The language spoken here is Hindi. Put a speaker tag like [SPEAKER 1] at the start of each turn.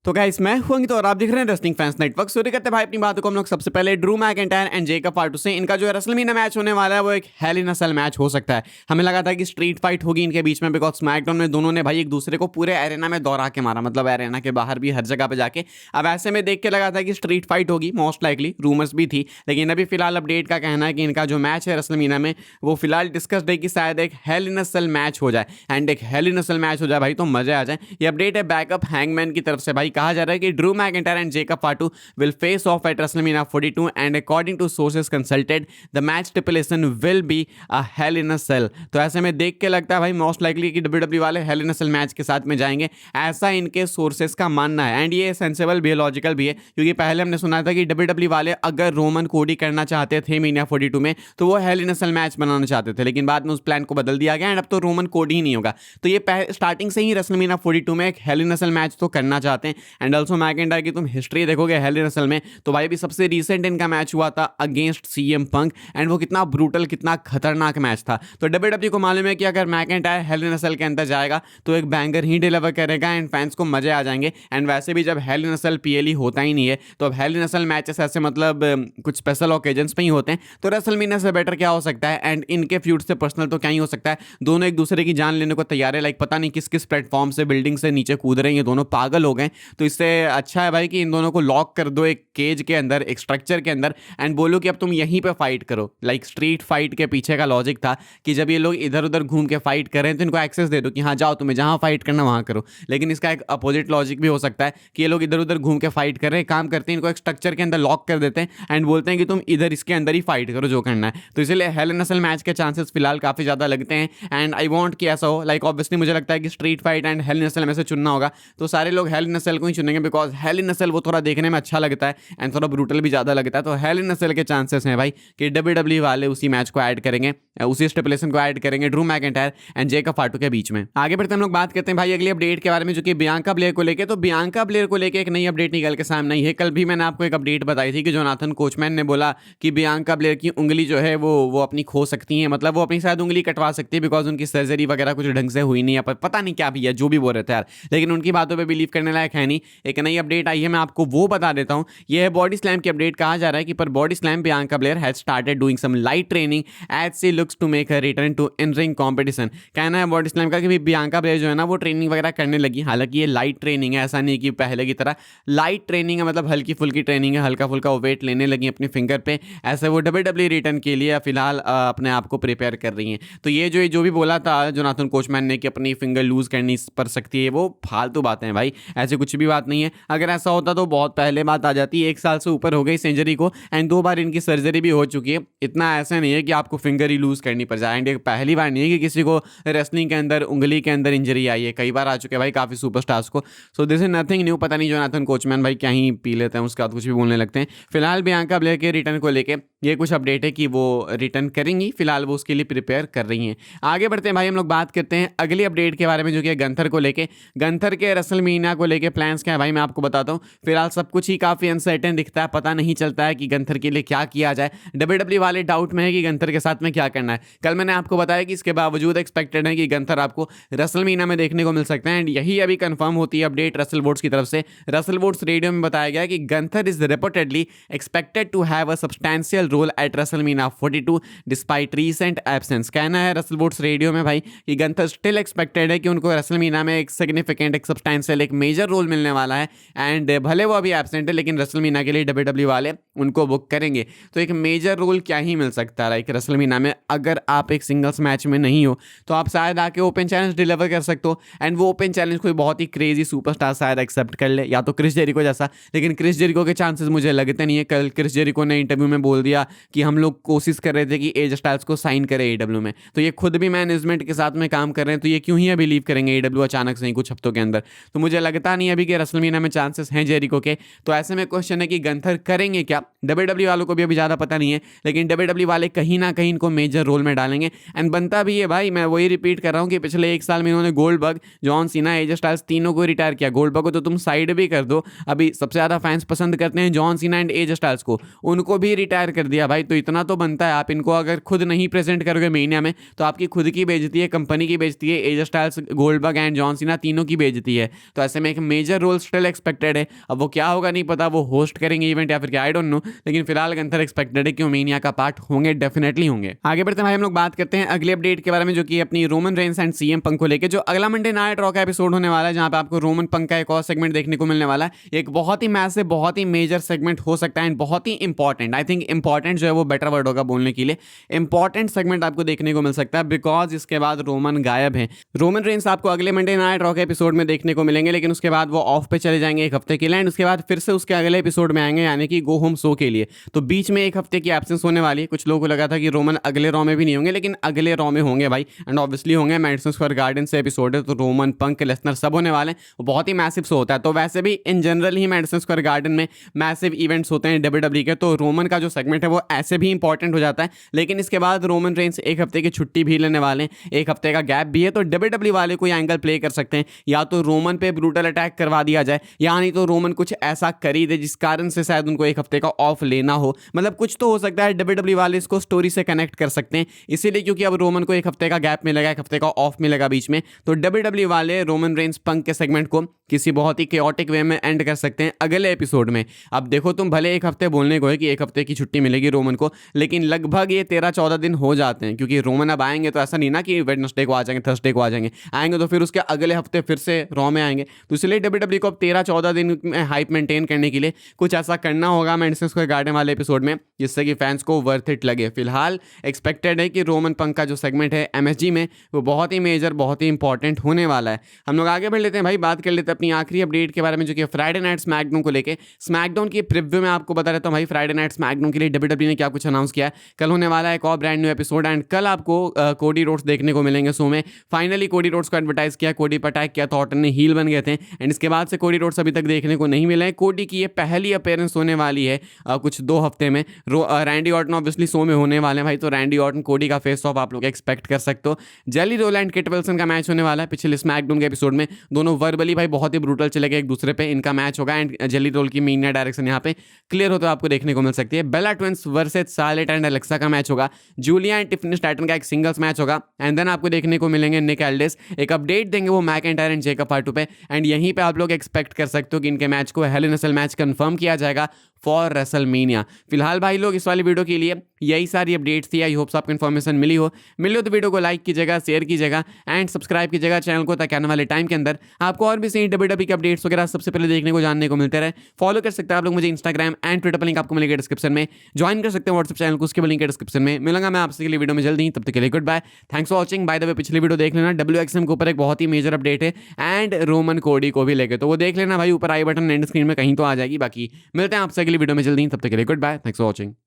[SPEAKER 1] तो गाइस मैं हूं तो और आप देख रहे हैं रेसलिंग फैंस नेटवर्क। शुरू करते हैं भाई अपनी बातों को हम लोग सबसे पहले ड्रू मैकिंटायर एंड जेकब फार्टू से। इनका जो रेसलमेनिया मैच होने वाला है वो एक hello in a cell match हो सकता है। हमें लगा था कि स्ट्रीट फाइट होगी इनके बीच में, बिकॉज स्मैकडाउन में दोनों ने भाई एक दूसरे को पूरे एरेना में दौड़ा के मारा, मतलब एरेना के बाहर भी हर जगह पे जाके। अब ऐसे में देख के लगा था कि स्ट्रीट फाइट होगी, मोस्ट लाइकली रूमर्स भी थी, लेकिन अभी फिलहाल अपडेट का कहना है कि इनका जो मैच है रेसलमेनिया में वो फिलहाल डिस्कस्ड है कि शायद एक hello in a cell match हो जाए। एंड एक hello in a cell match हो जाए भाई तो मजे आ जाए। ये अपडेट है बैकअप हैंगमैन की तरफ से। भाई कहा जा रहा है कि Drew McIntyre and Jacob Fatu will face off at WrestleMania 42 and according to sources consulted the match stipulation will be a Hell in a Cell। तो ऐसे में देख के लगता है भाई मोस्ट लाइकली कि WWE वाले Hell in a Cell match के साथ में जाएंगे, ऐसा इनके सोर्सेस का मानना है। एंड ये सेंसेबल भी है, लॉजिकल भी है, क्योंकि पहले हमने सुना था कि WWE वाले अगर रोमन कोडी करना चाहते थे Mania 42 में तो वो Hell in a Cell match बनाना चाहते थे, लेकिन बाद में उस प्लान को बदल दिया गया एंड अब तो रोमन कोडी ही नहीं होगा। तो ये स्टार्टिंग से ही WrestleMania 42 में एक Hell in a Cell match तो करना चाहते हैं। एंड ऑल्सो मैकिंटायर की तुम हिस्ट्री देखोगे हेल इन अ सेल में तो भाई भी सबसे रीसेंट इनका मैच हुआ था अगेंस्ट सीएम पंक, एंड वो कितना ब्रूटल कितना खतरनाक मैच था। तो WWE को मालूम है कि अगर McIntyre hello in a cell के अंदर जाएगा तो एक बैंगर ही डिलीवर करेगा एंड फैंस को मजे आ जाएंगे। एंड वैसे भी जब hello in a cell PLE होता ही नहीं है तो अब hello in a cell matches ऐसे मतलब कुछ स्पेशल ओकेजन्स पे ही होते हैं, तो रेसलमेनिया से बेटर क्या हो सकता है। एंड इनके फ्यूड से पर्सनल तो क्या ही हो सकता है, दोनों एक दूसरे की जान लेने को तैयार है। लाइक पता नहीं किस किस प्लेटफॉर्म से बिल्डिंग से नीचे कूद रहे हैं, ये दोनों पागल हो गए। तो इससे अच्छा है भाई कि इन दोनों को लॉक कर दो एक केज के अंदर, एक स्ट्रक्चर के अंदर, एंड बोलो कि अब तुम यहीं पे फाइट करो। लाइक स्ट्रीट फाइट के पीछे का लॉजिक था कि जब ये लोग इधर उधर घूम के फाइट कर रहे हैं तो इनको एक्सेस दे दो कि हाँ जाओ तुम्हें जहां फाइट करना वहां करो। लेकिन इसका एक अपोजिट लॉजिक भी हो सकता है कि ये लोग इधर उधर घूम के फाइट कर रहे हैं, काम करते हैं, इनको एक स्ट्रक्चर के अंदर लॉक कर देते हैं एंड बोलते हैं कि तुम इधर इसके अंदर ही फाइट करो जो करना है। तो इसलिए hello in a cell match के चांसेस फिलहाल काफी ज्यादा लगते हैं एंड आई वांट कि ऐसा हो। लाइक ऑब्वियसली मुझे लगता है कि street fight and hell in a cell में से चुनना होगा तो सारे लोग हेल इन अ सेल को ही चुनेंगे, because hell in a cell वो थोड़ा देखने में अच्छा लगता है एंड थोड़ा ब्रूटल भी ज्यादा लगता है। तो हेल इन अ सेल के चांसेस हैं भाई कि WWE वाले उसी मैच को ऐड करेंगे, उसी स्टिपुलेशन को ऐड करेंगे ड्रू मैकिंटायर एंड जेकब फार्टू के बीच में। आगे बढ़ते हम लोग बात करते हैं भाई अगली अपडेट के बारे में, जो कि बियांका ब्लेयर को लेके। तो बियांका ब्लेयर को लेके एक नई अपडेट निकल के सामने आई है। कल भी मैंने आपको एक अपडेट बताई थी कि जोनाथन कोचमैन ने बोला कि बियांका ब्लेयर की उंगली जो है वो अपनी खो सकती है, मतलब वो अपनी शायद उंगली कटवा सकती है, बिकॉज उनकी सर्जरी वगैरह कुछ ढंग से हुई नहीं है, पता नहीं क्या भी है, जो भी बोल रहे थे यार, लेकिन उनकी बातों पर बिलीव करने लायक है नहीं। एक नई अपडेट आई है, मैं आपको वो बता देता हूँ। यह है बॉडी स्लैम की अपडेट। कहा जा रहा है कि पर body slam Bianca Belair has started doing some light training as she looks to make her return to in ring competition. कहना है बॉडी स्लैम का कि बियांका ब्लेयर जो है ना वो ट्रेनिंग वगैरह करने लगी। हालांकि ये लाइट ट्रेनिंग है, ऐसा नहीं कि पहले की तरह लाइट ट्रेनिंग है, मतलब हल्की फुल्की ट्रेनिंग है, हल्का फुल्का वेट लेने लगी अपनी फिंगर पे। ऐसे वो WWE रिटर्न के लिए फिलहाल अपने आप को प्रिपेयर कर रही हैं। तो ये जो भी बोला था जोनाथन कोचमैन ने कि अपनी फिंगर लूज करनी पड़ सकती है, वो फालतू बातें हैं भाई, ऐसे कुछ भी बात नहीं है। अगर ऐसा होता तो बहुत पहले बात आ जाती। 1 साल से ऊपर हो गई इस इंजरी को एंड 2 बार इनकी सर्जरी भी हो चुकी है। इतना ऐसा नहीं है कि आपको फिंगर ही लूज करनी पड़ जाए। एंड ये पहली बार नहीं है कि किसी को रेसलिंग के अंदर उंगली के अंदर इंजरी आई है, कई बार आ चुके हैं भाई काफी सुपरस्टार्स को। So this is nothing new. पता नहीं जोनाथन कोचमैन भाई क्या ही पी लेते हैं, उसके बाद कुछ भी बोलने लगते हैं। फिलहाल बियांका ब्लेयर के रिटर्न को लेके ये कुछ अपडेट है कि वो रिटर्न करेंगी, फिलहाल वो उसके लिए प्रिपेयर कर रही हैं। आगे बढ़ते हैं भाई, हम लोग बात करते हैं अगली अपडेट के बारे में, जो कि गंथर को लेके। गंथर के रेसलमेनिया को लेके प्लान्स क्या है भाई मैं आपको बताता हूँ। फिलहाल सब कुछ ही काफी अनसर्टेन दिखता है, पता नहीं चलता है कि गंथर के लिए क्या किया जाए। WWE वाले डाउट में है कि गंथर के साथ में क्या करना है। कल मैंने आपको बताया कि इसके बावजूद एक्सपेक्टेड है कि गंथर आपको रेसलमेनिया में देखने को मिल सकते हैं एंड यही अभी कंफर्म होती है अपडेट रसल वोट्स की तरफ से। रसल वोट्स रेडियो में बताया गया कि Gunther is reportedly expected to have a substantial role at WrestleMania 42 despite recent absence. कहना है रसल वोट्स रेडियो में भाई कि गंथर स्टिल एक्सपेक्टेड है कि उनको रेसलमेनिया में एक सिग्निफिकेंट, एक सब्सटैंशियल, एक मेजर रोल मिलने वाला है एंड भले वो अभी एब्सेंट है लेकिन रेसलमेनिया के लिए WWE वाले उनको बुक करेंगे। तो एक मेजर रोल क्या ही मिल सकता है लाइक रेसलमेनिया में। अगर आप एक सिंगल्स मैच में नहीं हो तो आप शायद आके ओपन चैलेंज डिलीवर कर सकते हो एंड वो ओपन चैलेंज कोई बहुत ही क्रेजी सुपरस्टार शायद एक्सेप्ट कर ले, या तो क्रिस जेरिको जैसा। लेकिन क्रिस जेरिको के चांसेस मुझे लगते नहीं है। कल क्रिस जेरिको ने इंटरव्यू में बोल दिया कि हम लोग कोशिश कर रहे थे कि एज स्टाइल्स को साइन करें AEW में, तो ये खुद भी मैनेजमेंट के साथ में काम कर रहे हैं, तो ये क्यों ही बिलीव करेंगे AEW अचानक से ही कुछ हफ्तों के अंदर। तो मुझे लगता नहीं अभी कि रेसलमेनिया में चांसेस हैं जेरिको के। तो ऐसे में क्वेश्चन है कि गंथर करेंगे क्या। WWE वालों को भी अभी ज़्यादा पता नहीं है, लेकिन WWE वाले कहीं ना कहीं इनको मेजर रोल में डालेंगे एंड बनता भी है भाई। मैं वही रिपीट कर रहा हूँ कि पिछले 1 साल में इन्होंने Goldberg, John Cena, as styles तीनों को रिटायर किया। गोल्डबर्ग को तो तुम साइड भी कर दो, अभी सबसे ज़्यादा फैंस पसंद करते हैं John Cena and as styles को, उनको भी रिटायर कर दिया भाई। तो इतना तो बनता है, आप इनको अगर खुद नहीं प्रेजेंट करोगे मीडिया में तो आपकी खुद की बेइज्जती है, कंपनी की बेइज्जती है, AJ Styles, Goldberg and John Cena तीनों की बेइज्जती है। तो ऐसे में एक major major role still expected है। अब वो क्या होगा नहीं पता, वो होस्ट करेंगे इवेंट या फिर क्या, आई डोंट नो, लेकिन फिलहाल गंथर एक्सपेक्टेड है कि वो मेनिया का पार्ट होंगे, डेफिनेटली होंगे। आगे बढ़ते हैं भाई, हम लोग बात करते हैं अगले अपडेट के बारे में, जो कि अपनी Roman Reigns and CM Punk को लेकर जो अगला मंडे नाइट रॉ का एपिसोड होने वाला है, जहां पे आपको रोमन पंक का एक और सेगमेंट देखने को मिलने वाला है। एक बहुत ही मैसिव, बहुत ही मेजर सेगमेंट हो सकता है एंड बहुत ही इंपॉर्टेंट, आई थिंक इंपॉर्टेंट जो है वो बेटर वर्ड होगा बोलने के लिए, इंपॉर्टेंट सेगमेंट आपको देखने को मिल सकता है, बिकॉज इसके बाद रोमन गायब है। रोमन रेंस आपको अगले मंडे नाइट रॉ के एपिसोड में देखने को मिलेंगे, लेकिन उसके बाद वो ऑफ पे चले जाएंगे एक हफ्ते के लिए, एंड उसके बाद फिर से उसके अगले एपिसोड में आएंगे, यानी कि गो होम शो के लिए। तो बीच में एक हफ्ते की एब्सेंस होने वाली है। कुछ लोगों को लगा था कि रोमन अगले रॉ में भी नहीं होंगे, लेकिन अगले रॉ में होंगे भाई, एंड ऑब्वियसली होंगे। मैडिसन स्क्वायर गार्डन से एपिसोड है, तो रोमन, पंक, लेसनर सब होने वाले हैं। वो बहुत ही मैसिव शो होता है। तो वैसे भी in general he Madison Square garden में मैसिव इवेंट्स होते हैं डब्ल्यूडब्ल्यूई के, तो रोमन का जो सेगमेंट है वो ऐसे भी इंपॉर्टेंट हो जाता है। लेकिन इसके बाद रोमन रेंस एक हफ्ते की छुट्टी भी लेने वाले हैं, एक हफ्ते का गैप भी है, तो डब्ल्यूडब्ल्यूई वाले कोई एंगल प्ले कर सकते हैं, या तो रोमन पे ब्रूटल अटैक करवा दिया जाए, या नहीं तो रोमन कुछ ऐसा कर ही दे जिस कारण से शायद उनको एक हफ्ते का ऑफ लेना हो। मतलब कुछ तो हो सकता है, डब्ल्यूडब्ल्यूई वाले इसको स्टोरी से कनेक्ट कर सकते हैं, इसीलिए क्योंकि अब रोमन को एक हफ्ते का गैप मिलेगा, एक हफ्ते का ऑफ मिलेगा बीच में, तो डब्ल्यूडब्ल्यूई वाले रोमन रेंस पंक के सेगमेंट को किसी बहुत ही केओटिक वे में एंड कर सकते हैं अगले एपिसोड में। अब देखो, तुम भले एक हफ्ते बोलने को है कि एक हफ्ते की छुट्टी मिलेगी रोमन को, लेकिन लगभग ये 13-14 दिन हो जाते हैं, क्योंकि रोमन अब आएंगे तो ऐसा नहीं ना कि वेडनेसडे को आ जाएंगे, थर्सडे को आ जाएंगे, आएंगे तो फिर उसके अगले हफ्ते फिर से रॉ में आएंगे। तो इसलिए डब्ल्यूडब्ल्यूई को अब 13-14 दिन में हाइप मेंटेन करने के लिए कुछ ऐसा करना होगा मैडिसन स्क्वायर गार्डन वाले एपिसोड में, जिससे कि फैंस को वर्थ इट लगे। फिलहाल एक्सपेक्टेड है कि रोमन पंक का जो सेगमेंट है एमएसजी में, वो बहुत ही मेजर, बहुत ही इंपॉर्टेंट होने वाला है। हम लोग आगे बढ़ लेते हैं भाई, बात कर लेते हैं अपनी आखिरी अपडेट के बारे में, जो कि फ्राइडे नाइट स्मैकडाउन को लेके। स्मैकडाउन की प्रीव्यू में आपको बता देता हूं भाई, फ्राइडे नाइट स्मैकडाउन के लिए डब्ल्यूडब्ल्यूई ने क्या कुछ अनाउंस किया है। कल होने वाला है एक और ब्रांड न्यू एपिसोड, एंड कल आपको कोडी रोड्स देखने को मिलेंगे शो में। फाइनली कोडी रोड्स को एडवर्टाइज किया, कोडी पर अटैक किया तो ऑर्टन ने हील बन गए थे, एंड इसके बाद से कोडी रोड्स अभी तक देखने को नहीं मिले हैं। कोडी की ये पहली अपीयरेंस होने वाली है कुछ 2 हफ्ते में। रैंडी ऑर्टन ऑब्वियसली शो में होने वाले हैं भाई, तो रैंडी ऑर्टन कोडी का फेस ऑफ आप लोग एक्सपेक्ट कर सकते हो। Jelly Roll and Kit Wilson का मैच होने वाला है। पिछले स्मैकडाउन के एपिसोड में दोनों वर्बली भाई बहुत ही ब्रूटल चले गए एक दूसरे पे, इनका मैच होगा, एंड जेली रोल की मीनिया डायरेक्शन यहाँ पे क्लियर होता है आपको देखने को मिल सकती है। Bella twins versus Charlotte and Alexa का मैच होगा। जूलिया एंड टिफनी स्टैटन का एक सिंगल्स मैच होगा, एंड देन आपको देखने को मिलेंगे निक एल्डिस। एक अपडेट देंगे वो मैकइंटायर एंड जेकब फार्टू पे, एंड यहीं पे आप लोग एक्सपेक्ट कर सकते हो कि इनके मैच को hello in a cell match confirm किया जाएगा फॉर रेसलमेनिया। फिलहाल भाई लोग इस वाली वीडियो के लिए यही सारी अपडेट्स थी। आई होप्स आपको इन्फॉर्मेशन मिली हो तो वीडियो को लाइक कीजिएगा, शेयर कीजिएगा एंड सब्सक्राइब कीजिएगा चैनल को, ताकि आने वाले टाइम के अंदर आपको और भी सही डब्ल्यूडब्ल्यूई के अपडेट्स वगैरह सबसे पहले देखने को, जानने को मिलते रहे। फॉलो कर सकते हैं आप लोग मुझे इंस्टाग्राम एंड ट्विटर पर, लिंक आपको मिलेगा डिस्क्रिप्शन में। ज्वाइन कर सकते हैं व्हाट्सएप चैनल को, उसके भी लिंक है डिस्क्रिप्शन में। मिलूंगा मैं आपसे अगली वीडियो में जल्दी, तब तक के लिए good bye, thanks for watching. By the way पिछली वीडियो देख लेना, WXM के ऊपर एक बहुत ही मेजर अपडेट है, एंड रोमन कोडी को भी लेके, तो वो देख लेना भाई, ऊपर आई बटन एंड स्क्रीन में कहीं तो आ जाएगी। बाकी मिलते हैं आपसे अगली वीडियो में जल्दी, तब तक के लिए good bye, thanks for watching.